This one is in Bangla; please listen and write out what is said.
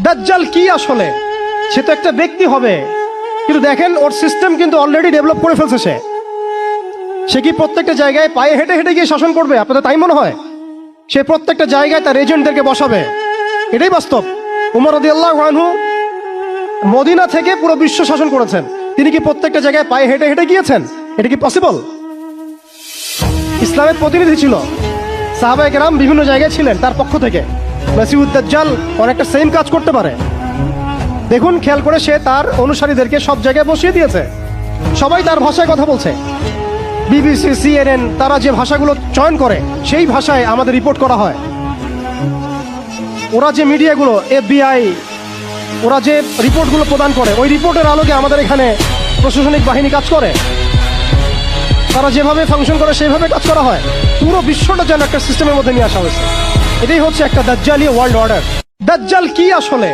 দাজ্জাল কি আসলে? সে তো একটা ব্যক্তি হবে, কিন্তু দেখেন ওর সিস্টেম কিন্তু অলরেডি ডেভেলপ করে ফেলছে। সে কি প্রত্যেকটা জায়গায় পায়ে হেঁটে হেঁটে গিয়ে শাসন করবে? আপনাদের তাই মনে হয়? সে প্রত্যেকটা জায়গায় তার এজেন্টদেরকে বসাবে, এটাই বাস্তব। উমর রাদিয়াল্লাহু আনহু মদিনা থেকে পুরো বিশ্ব শাসন করেছেন। তিনি কি প্রত্যেকটা জায়গায় পায়ে হেঁটে হেঁটে গিয়েছেন? এটা কি পসিবল? ইসলামের প্রতিনিধি ছিল, সাহাবায়ে কেরাম বিভিন্ন জায়গায় ছিলেন তার পক্ষ থেকে। মাসিহুদ দাজ্জাল অনেকটা সেম কাজ করতে পারে। দেখুন, খেয়াল করে সে তার অনুসারীদেরকে সব জায়গায় বসিয়ে দিয়েছে, সবাই তার ভাষায় কথা বলছে। বিবিসি, CNN তারা যে ভাষাগুলো চয়ন করে সেই ভাষায় আমাদের রিপোর্ট করা হয়। ওরা যে মিডিয়াগুলো, FBI, ওরা যে রিপোর্টগুলো প্রদান করে, ওই রিপোর্টের আলোকে আমাদের এখানে প্রশাসনিক বাহিনী কাজ করে। তারা যেভাবে ফাংশন করে সেইভাবে কাজ করা হয়। পুরো বিশ্বটা যেন একটা সিস্টেমের মধ্যে নিয়ে আসা হয়েছে। এটাই হচ্ছে একটা দাজ্জালি ওয়ার্ল্ড অর্ডার। দাজ্জাল কি আসলে?